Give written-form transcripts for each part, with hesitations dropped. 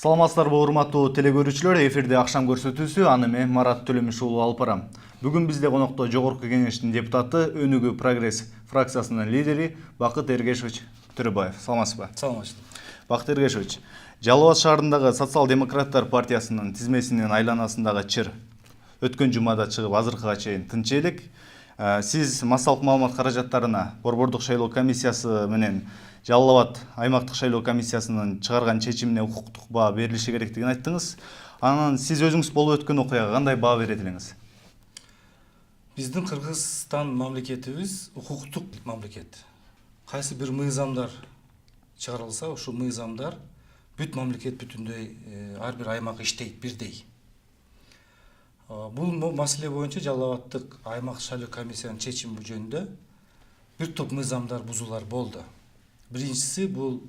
Саламатсыздарбы урматтуу телекөрүүчүлөр, эфирде акшам көрсөтүүсү, аны мен Марат Төлөмүш уулу алып барам. Бүгүн бизде конокто Жогорку Кеңештин депутаты, Өнүгүү Прогресс фракциясынын лидери Бакыт Эргешович Төрөбаев. Саламатсызбы? Саламатчылык. Бакыт Эргешович, Жалал Абад шаарындагы Социал-демократтар партиясынын тизмесинин айланасындагы чыр өткөн жумада чыгып, азыркыга чейин тынч элек. Сиз массалык маалымат каражаттарына Борбордук шайлоо комиссиясы менен Жалал Абад аймактык шайлоо комиссиясынын чыгарган чечимине укуктук баа берилиши керектигин айттыңыз. Анан сиз өзүңүз болуп өткөн окуяга кандай баа берет элеңиз? Биздин Кыргызстан мамлекетибиз укуктук мамлекет. Кайсы бир мыйзамдар чыгарылса, ушул мыйзамдар бүт мамлекет бүтүндөй ар бир аймак иштейт бирдей. Бул маселе боюнча Жалал Абадтык аймак шайлоо комиссиянын чечими жөнүндө бир топ мыйзамдар бузуулар болду. Биринчиси бул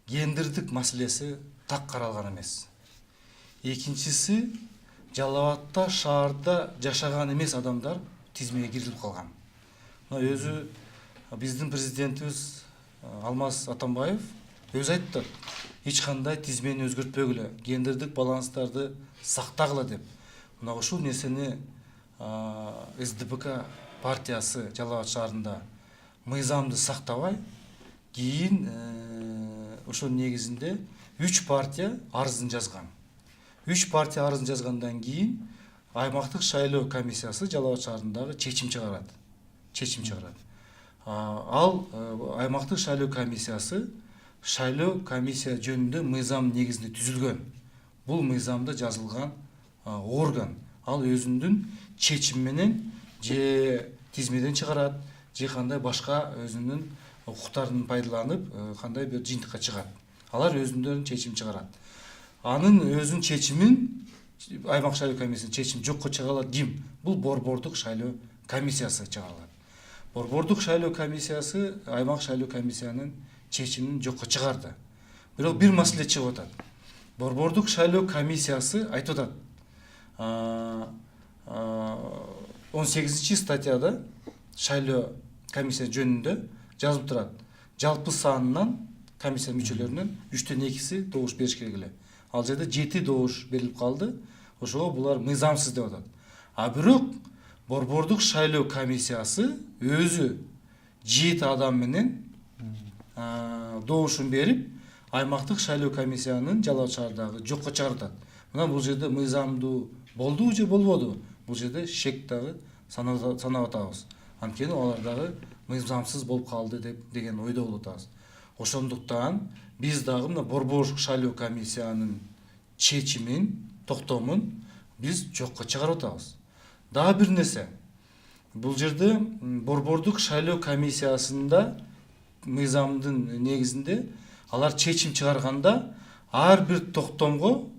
гендердик маселеси так каралган эмес. Экинчиси Жалал Абадта шаарда жашаган эмес адамдар тизмеге кирилип калган. Өзү биздин президентибиз Алмаз Атамбаев өзү айтты, эч кандай тизмени өзгөртпөгүлө, гендердик баланстарды сактагыла деп. Мына ушул нерсени СДПК партиясы Жалал Абад шаарында мыйзамды сактабай, кийин ошол негизинде 3 партия арызын жазган. 3 партия арызын жазгандан кийин аймактык шайлоо комиссиясы Жалал Абад шаарындагы чечим чыгарат. Ал аймактык шайлоо комиссиясы комиссия жөнүндө мыйзам негизинде түзүлгөн. Бул мыйзамда жазылган орган. Ал өзүнүн чечими менен же тизмеден чыгарат, же кандай башка өзүнүн укуктарын пайдаланып, кандай бир жыйынтыкка чыгат. Алар өзүнүн чечим чыгарат. Анын өзүнүн чечимин аймак шайлоо комиссиясынын чечими жокко чыгарылат ким? Бул Борбордук шайлоо комиссиясы чыгарылат. Борбордук шайлоо комиссиясы аймак шайлоо комиссиянын чечимин жокко чыгарды. Бирок бир маселе чыгып атат. Борбордук шайлоо комиссиясы айтып атат. 18 статьяда шайлоо комиссия жөнүндө жазылып турат. Жалпы санынан комиссия мүчөлөрүнүн 3/2 добуш бериш керек эле. Ал жерде 7 добуш берилип калды. Ошого булар мыйзамсыз деп атат. Бирок Борбордук шайлоо комиссиясы өзү 7 адам менен добушун берип, аймактык шайлоо комиссиянын Жалал Абад шаарындагы жокко чыгартат. Мына бул жерде мыйзамдуу болдубу же болбодубу? Бул жерде шек дагы санап атабыз. Анткени алар дагы мыйзамсыз болуп калды деген ойдо болуп атабыз. Ошондуктан биз дагы мына Борбордук шайлоо комиссиянын чечимин, токтомун биз жокко чыгарып атабыз. Дагы бир нерсе. Бул жерде Борбордук шайлоо комиссиясында мыйзамдын негизинде алар чечим чыгарганда ар бир токтомго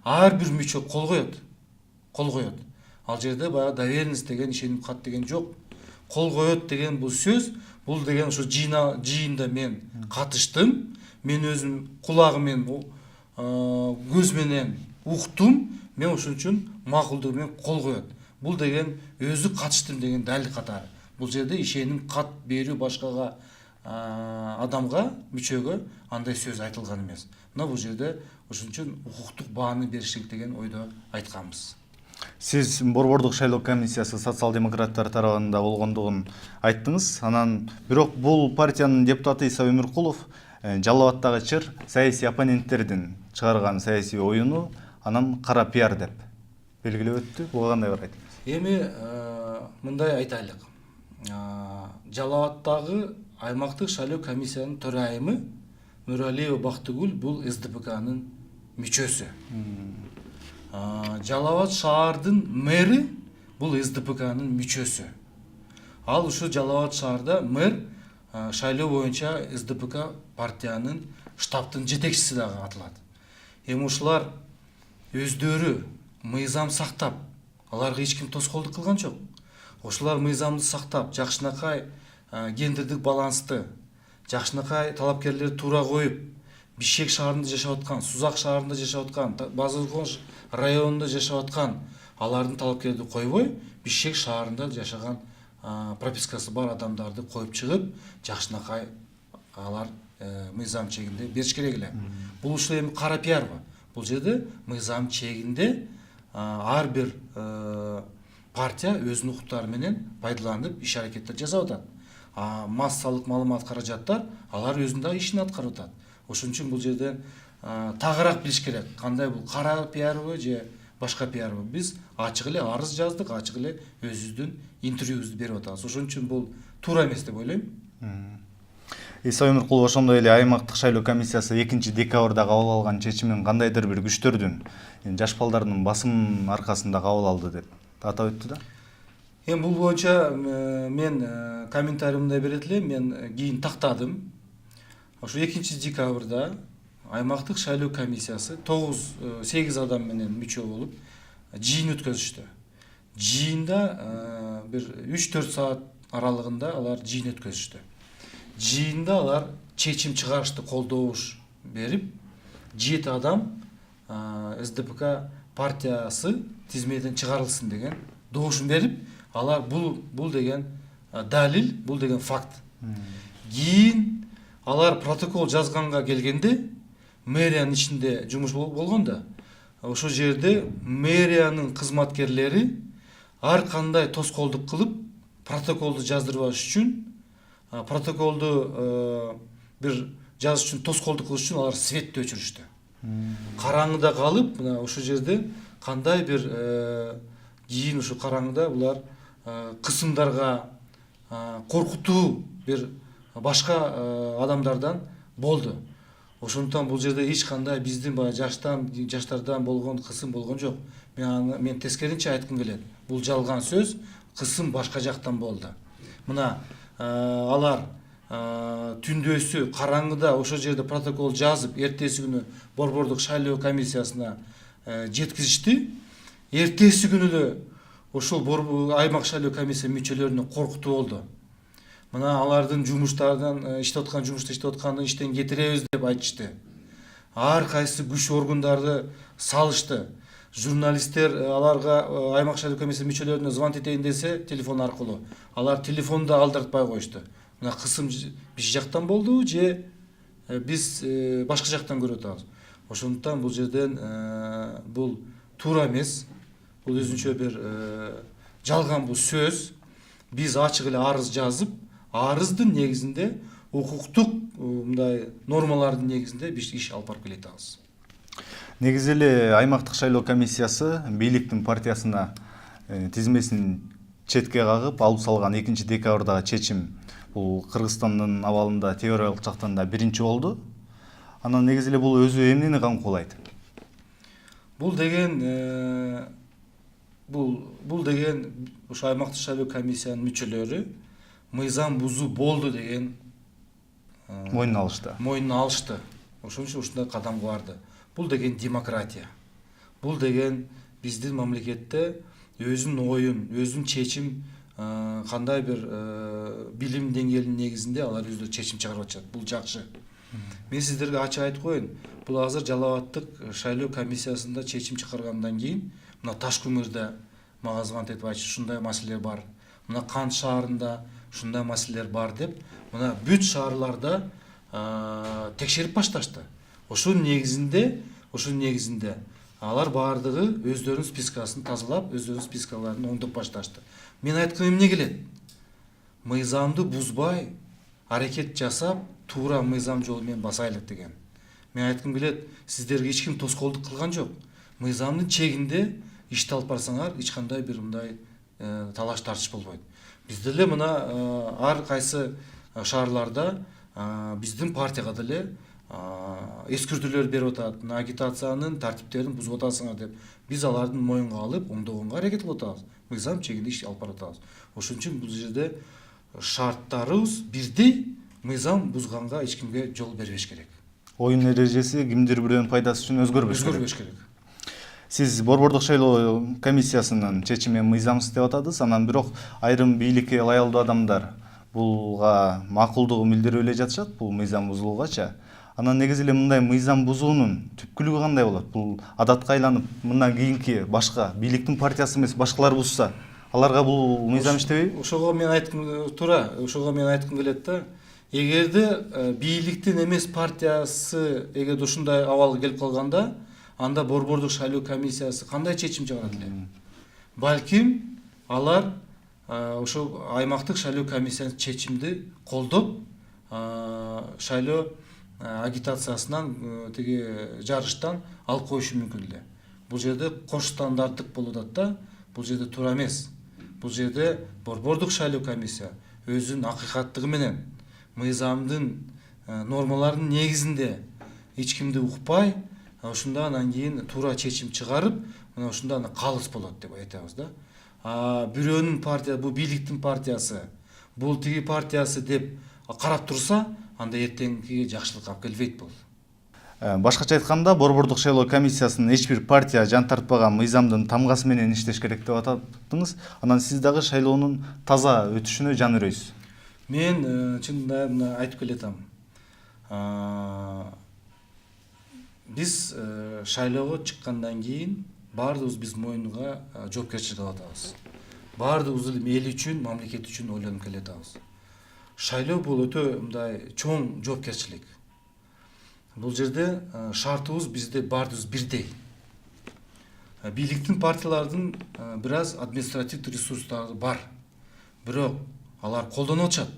ар бир мүчө кол коет. Ал жерде баягы доверенность деген, ишеним кат деген жок. Кол коет деген бул сөз, бул деген ушу жыйында мен катыштым, мен өзүм кулагым менен, көз менен уктум, мен ошон үчүн макулдугу менен кол коет. Бул деген өзү катыштым деген далил катары. Бул жерде ишеним кат берүү башкага адамга, мүчөгө андай сөз айтылган эмес. Мына бул жерде ошон үчүн укуктук бааны бериш керек деген ойдо айтканбыз. Сиз Борбордук шайлоо комиссиясы социал-демократтар тарабында болгондугун айттыңыз. Анан бирок бул партиянын депутаты Иса Өмүркулов Жалал Абадтагы чыр саясий оппоненттердин чыгарган саясий оюну анан кара пиар деп белгилеп өттү. Буга кандай карайсыз? Эми мындай айтайлык. Жалал Абадтагы аймактык шайлоо комиссиянын төрайымы Нуралиева Бактыгүл бул СДПКнын мүчөсү. Жалал Абад шаардын мэри бул СДПКнын мүчөсү. Ал ушу Жалал Абад шаарда мэр шайлоо боюнча СДПК партиянын штабтын жетекчиси дагы атылат. Эми ушулар өздөрү мыйзам сактап, аларга эч ким тоскоолдук кылган жок. ошолар мыйзамды сактап, жакшынакай гендердик балансты, жакшынакай талапкерлерди туура коюп, Бишкек шаарында жашап аткан, Сузак шаарында жашап аткан, Базаркон районунда жашап аткан алардын талапкерди койбой, Бишкек шаарында жашаган пропискасы бар адамдарды коюп чыгып, жакшынакай алар мыйзам чегинде бериш керек эле. Бул ушул эми кара пиарбы? Бул жерде мыйзам чегинде ар бир партия өзүнүн укуктары менен пайдаланып иш аракеттер жасап атат. Массалык маалымат каражаттар алар өзүнүн да ишин аткарып атат. Ошон үчүн бул жерден тагыраак билиш керек. Кандай бул кара пиарбы же башка пиарбы? Биз ачык эле арыз жаздык, ачык эле өзүбүздүн интервьюбузду берип атабыз. Ошон үчүн бул туура эмес деп ойлойм. Иса Өмүркулов, ошондой эле аймактык шайлоо комиссиясы 2-декабрда кабыл алган чечимин кандайдыр бир күчтөрдүн жаш балдардын басым аркасында кабыл алды деп атап өттү да. Эми бул боюнча мен комментариумда берет элем, мен кийин тактадым. Ошо 2-декабрда аймактык шайлоо комиссиясы 8 адам менен мүчө болуп жыйын өткөзүштү. Жыйында бир 3-4 саат аралыгында алар жыйын өткөзүштү. Жыйында алар чечим чыгарышты колдоош берип, 7 адам СДПК партиясы тизмеден чыгарылсын деген доошун берип, алар бул деген далил, бул деген факт. Кийин алар протокол жазганга келгенде, мэриянын ичинде жумуш болгондо, ошол жерде мэриянын кызматкерлери ар кандай тоскоолдук кылып, протоколду жаздырбаш үчүн, протоколду бир жазыш үчүн тоскоолдук кылыш үчүн алар светти өчүрүштү. Караңгыда калып, мына ошол жерде кандай бир кийин ушу караңгыда булар кысымдарга коркутуу бир башка адамдардан болду. Ошондуктан бул жерде эч кандай биздин баягы жаштардан болгон кысым болгон жок. Мен тескеринче айткым келет. Бул жалган сөз, кысым башка жактан болду. Мына алар түндөсү караңгыда ошол жерде протокол жазып, эртеси күнү борбордук шайлоо комиссиясына жеткизишти. Эртеси күнү эле ошол аймак шайлоо комиссия мүчөлөрүнө коркутуу болду. Мына алардын жумуштардан иштеп атканын иштен кетиребиз деп айтышты. Ар кайсы күч органдарды салышты. Журналисттер аларга аймак шайлоо комиссия мүчөлөрүнө звонить этейин десе телефон аркылуу, алар телефонду алдыртпай коюшту. Мына кысым биз жактан болду же биз башка жактан көрүп атабыз. Ошондуктан бул жерден бул туура эмес. Бул өзүнчө бир жалган бул сөз. Биз ачык эле арыз жазып, арыздын негизинде укуктук мындай нормалардын негизинде биз иш алып барып келе атабыз. Негизи эле аймактык шайлоо комиссиясы бийликтин партиясына тизмесин четке кагып алып салган 2-декабрдагы чечим бул Кыргызстандын абалында теориялык жактан да биринчи болду. Анан негизи эле бул өзү эмнени камкуулайт? Бул деген ушу аймактык шайлоо комиссиянын мүчөлөрү мыйзам бузуу болду деген Мойнуна алышты. Ошон үчүн ушундай кадамга барды. Бул деген демократия. Бул деген биздин мамлекетте өзүнүн оюн, өзүнүн чечим кандай бир билим деңгээлинин негизинде алар өздөрү чечим чыгарып атышат. Бул жакшы. Мен сиздерге ачык айтып коеюн. Бул азыр Жалал Абадтык шайлоо комиссиясында чечим чыгаргандан кийин мына Ташкөмүрдө мага звонить этип айтышты, ушундай маселелер бар. Мына Кант шаарында ушундай маселелер бар деп, мына бүт шаарларда текшерип башташты. Ошонун негизинде алар баардыгы өздөрүнүн спискасын тазалап, өздөрүнүн спискаларын оңдоп башташты. Мен айткым эмне келет? Мыйзамды бузбай, аракет жасап, туура мыйзам жолу менен басайлык деген. Мен айткым келет, сиздерге эч ким тоскоолдук кылган жок. Мыйзамдын чегинде ишти алып барсаңар, эч кандай бир мындай талаш тартыш болбойт. Бизде эле мына ар кайсы шаарларда биздин партияга деле эскертүүлөр берип атат. Агитациянын тартиптерин бузуп атасыңар деп. Биз алардын моюнга алып, оңдогонго аракет кылып атабыз. Мыйзам чегинде иш алып барып атабыз. Ошон үчүн бул жерде шарттарыбыз бирдей, мыйзам бузганга эч кимге жол бербеш керек. Оюн эрежеси кимдир бирөөнүн пайдасы үчүн өзгөрбөш керек. Сиз борбордук шайлоо комиссиясынын чечимин мыйзамсыз деп атадыңыз, анан бирок айрым бийликке ылайыктуу адамдар булга макулдугун билдирип эле жатышат, бул мыйзам бузулгача. Анан негизи эле мындай мыйзам бузуунун түпкүлүгү кандай болот? Бул адатка айланып, мындан кийинки башка бийликтин партиясы эмес башкалар бузса, аларга бул мыйзам иштебейби? Ошого мен айткым туура, ошого мен айткым келет да. Эгерде бийликтин эмес партиясы эгерде ушундай абалга келип калганда, анда борбордук шайлоо комиссиясы кандай чечим чыгарат эле? Балким алар ошо аймактык шайлоо комиссиянын чечимди колдоп, шайлоо агитациясынан тиги жарыштан алып коюшу мүмкүн эле. Бул жерде кош стандарттык болуп атат да. Бул жерде туура эмес. Бул жерде борбордук шайлоо комиссия өзүнүн акыйкаттыгы менен мыйзамдын нормаларынын негизинде эч кимди укпай, ушунда анан кийин туура чечим чыгарып, мына ушунда калыс болот деп айтабыз да. Бирөөнүн партия, бул бийликтин партиясы, бул тиги партиясы деп карап турса, анда эртеңки жакшылык алып келбейт бул. Башкача айтканда, борбордук шайлоо комиссиясынын эч бир партия жан тартпаган мыйзамдын тамгасы менен иштеш керек деп атадыңыз. Анан сиз дагы шайлоонун таза өтүшүнө жан үрөйсүз. Мен чынында айтып келатам. Биз шайлоого чыккандан кийин баардыгыбыз биз мойнуга жоопкерчилик алып атабыз. Баардыгыбыз эл үчүн, мамлекет үчүн ойлонуп келатабыз. Шайлоо бул өтө мындай чоң жоопкерчилик. Бул жерде шартыбыз бизде баардыгыбыз бирдей. Бийликтин партиялардын бир аз административдик ресурстары бар. Бирок алар колдонуп атышат.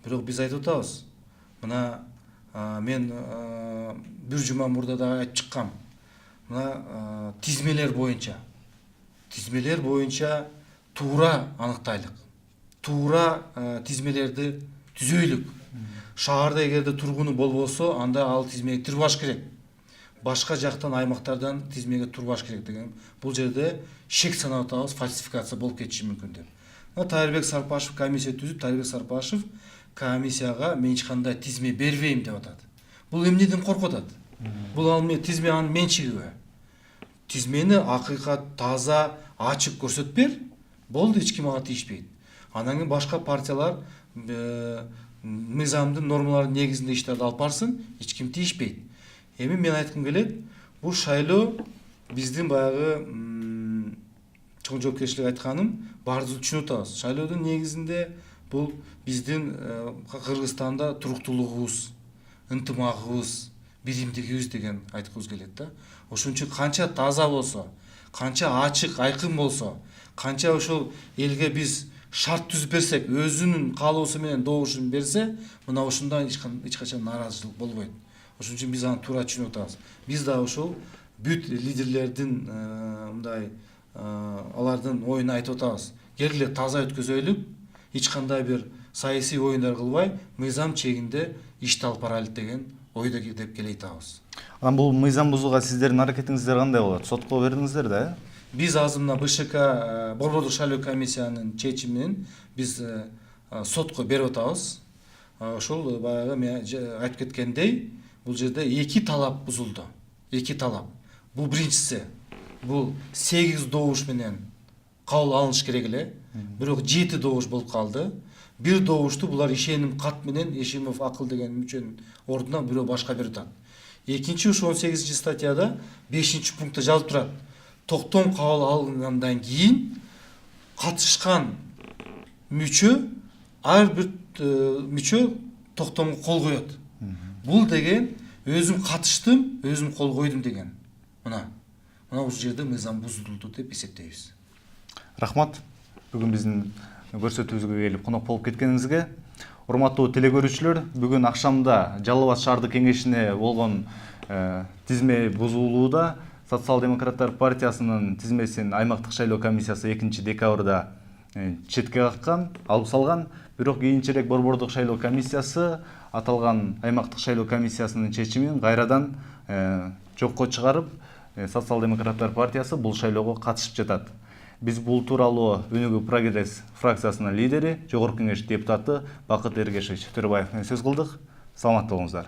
Бирок биз айтып атабыз. Мына мен бир жума мурда да айтып чыккам. Мына тизмелер боюнча туура аныктайлык. Туура тизмелерди түзөйлүк. Шаарда эгерде тургуну болбосо, анда ал тизмеге турбаш керек. Башка жактан аймактардан тизмеге турбаш керек деген. Бул жерде шек санап атабыз, фальсификация болуп кетиши мүмкүн деп. Тайырбек Сарпашев комиссия түзүп, Тайырбек Сарпашев комиссияга мен эч кандай тизме бербейм деп атат. Бул эмнеден коркуп атат? Бул ал тизме анын менчиги. Тизмени акыйкат, таза, ачык көрсөтүп бер. Болду, эч ким ага тийишпейт. Анан кийин башка партиялар мыйзамдын нормаларынын негизинде иштерди алып барсын, эч ким тийишпейт. Эми мен айткым келет, бул шайлоо биздин баягы чоң жоопкерчилик айтканым, баардыгыбыз түшүнүп атабыз. Шайлоодун негизинде бул биздин Кыргызстанда туруктуулугубуз, ынтымагыбыз, биримдигибиз деген айткыбыз келет да. Ошон үчүн канча таза болсо, канча ачык, айкын болсо, канча ошол элге биз шарт түзүп берсек, өзүнүн каалоосу менен добушун берсе, мына ушундан эч качан нааразычылык болбойт. Ошон үчүн биз аны туура түшүнүп атабыз. Биз да ошол бүт лидерлердин мындай алардын оюн айтып атабыз. Келгиле таза өткөзөлүк, эч кандай бир саясий оюндар кылбай, мыйзам чегинде ишти алып барайлык деген ойдо деп келейтабыз. Анан бул мыйзам бузууга сиздердин аракетиңиздер кандай болот? Сотко бердиңиздер да, Биз азыр мына БШК борбордук шайлоо комиссиянын чечимин биз сотко берип атабыз. Ошол баягы мен айтып кеткендей, бул жерде эки талап бузулду. Эки талап. Бул биринчиси. Бул 8 добуш менен кабыл алыныш керек эле. Бирок 7 добуш болуп калды. Бир добушту булар ишеним кат менен Ешимов Акыл деген мүчөнүн ордуна бирөө башка берип атат. Экинчи ушу 18 статьяда 5 пунктта жазылып турат. Токтом кабыл алынгандан кийин катышкан мүчө ар бир мүчө токтомго кол коет. Бул деген өзүм катыштым, өзүм кол койдум деген. Мына ушул жерде мыйзам бузулду деп эсептейбиз. Рахмат. Бүгүн биздин көрсөтүүбүзгө келип конок болуп кеткениңизге. Урматтуу телекөрүүчүлөр, бүгүн акшамда Жалал Абад шаардык кеңешине болгон тизме бузулууда Социал-демократтар партиясынын тизмесин аймактык шайлоо комиссиясы 2 декабрда четке каккан, алып салган. Бирок кийинчерээк борбордук шайлоо комиссиясы аталган аймактык шайлоо комиссиясынын чечимин кайрадан жокко чыгарып, Социал-демократтар партиясы бул шайлоого катышып жатат. Биз бул тууралуу Өнүгүү Прогресс фракциясынын лидери, Жогорку Кеңеш депутаты Бакыт Эргешевич Төрөбаев менен сөз кылдык. Саламатта болуңуздар.